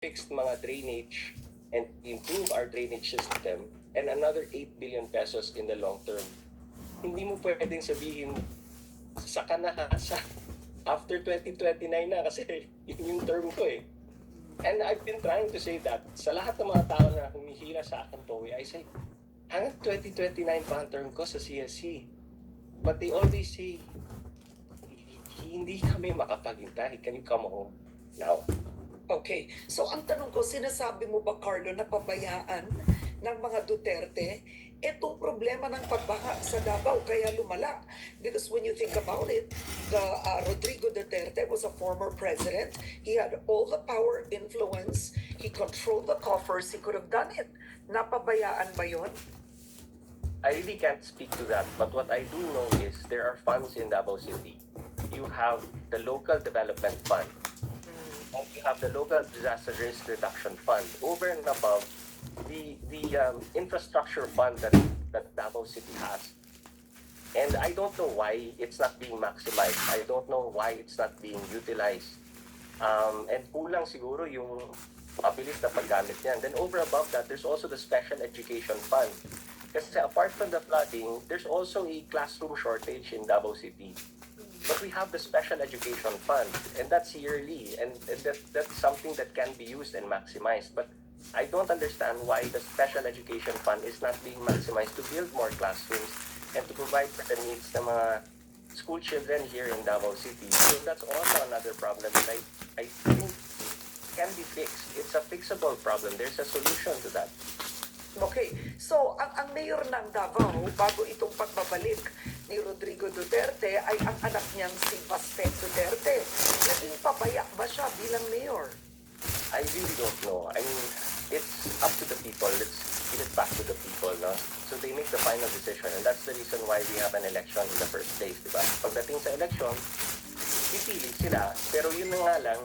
fix mga drainage and improve our drainage system and another 8 billion pesos in the long term. Hindi mo pwedeng sabihin saka na sa after 2029 na kasi yun yung term ko eh. And I've been trying to say that sa lahat ng mga tao na humihira sa akin po, I say, hanggang 2029 pa ang term ko sa CSC. But they always say, hindi kami makapaghintay. Can you come home now? Okay. So ang tanong ko, sinasabi mo ba, Carlo, na pabayaan ng mga Duterte itong problema ng pagbaha sa Davao kaya lumala? Because when you think about it, Rodrigo Duterte was a former president. He had all the power, influence. He controlled the coffers. He could have done it. Napabayaan ba yun? I really can't speak to that. But what I do know is there are funds in Davao City. You have the local development fund. And you have the local disaster risk reduction fund over and above the infrastructure fund that Davao City has. And I don't know why it's not being maximized. I don't know why it's not being utilized. And kulang siguro yung mabilis na paggamit niyan. Then over above that, there's also the special education fund. Kasi apart from the flooding, there's also a classroom shortage in Davao City. But we have the special education fund, and that's yearly, and that's something that can be used and maximized. But I don't understand why the special education fund is not being maximized to build more classrooms and to provide for the needs ng mga school children here in Davao City. So that's also another problem that I think can be fixed. It's a fixable problem. There's a solution to that. Okay, so ang mayor ng Davao, bago itong pagbabalik ni Rodrigo Duterte, ay ang anak niyang si Baste Duterte. Naging pabaya ba siya bilang mayor? I really don't know. I mean, it's up to the people. Let's give it back to the people, no? So they make the final decision, and that's the reason why we have an election in the first place, di ba? Pagdating sa election, pipili sila, pero yun na nga lang,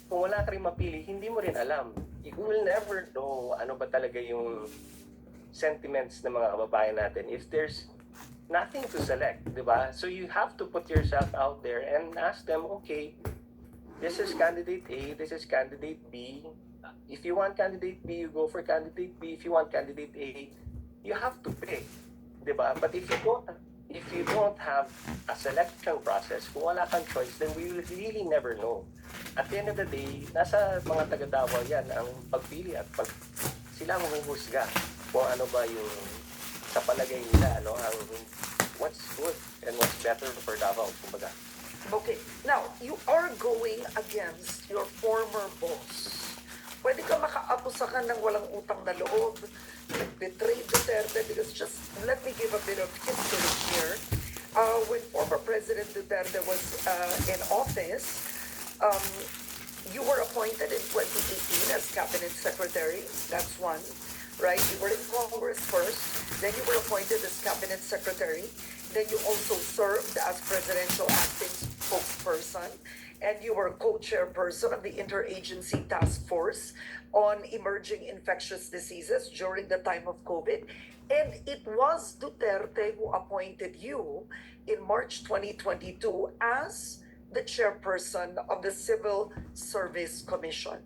kung wala ka rin mapili, hindi mo rin alam. You will never know ano ba talaga yung sentiments ng mga kababayan natin if there's nothing to select, di ba? So you have to put yourself out there and ask them, okay, this is candidate A, this is candidate B. If you want candidate B, you go for candidate B. If you want candidate A, you have to pick, di ba? But if you don't have a selection process, kung wala kang choice, then we will really never know. At the end of the day, nasa mga taga-Davao yan ang pagpili at sila mahuhusga kung ano ba yung sa palagay nila, ano, ang what's good and what's better for Davao, kumbaga. Okay, now, you are going against your former boss. Pwede ka makaapusakan ng walang utang na loob, betray Duterte, because just let me give a bit of history here. When former President Duterte was in office, you were appointed in 2018 as cabinet secretary. That's one, right? You were in Congress first, then you were appointed as cabinet secretary, then you also served as presidential acting spokesperson, and you were co-chairperson of the Interagency Task Force on Emerging Infectious Diseases during the time of COVID. And it was Duterte who appointed you in March 2022 as the chairperson of the Civil Service Commission.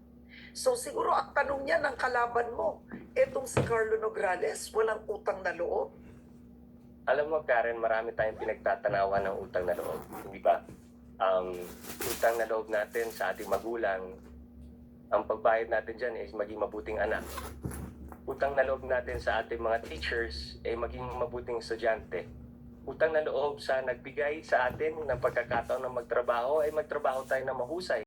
So siguro ang tanong niya ng kalaban mo, etong si Carlo Nograles, walang utang na loob. Alam mo, Karen, marami tayong pinagtatanawan ng utang na loob, di ba? Utang na loob natin sa ating magulang, ang pagbayad natin dyan is maging mabuting anak. Utang na loob natin sa ating mga teachers ay maging mabuting estudyante. Utang na loob sa nagbigay sa atin ng pagkakataon ng magtrabaho ay magtrabaho tayo ng mahusay.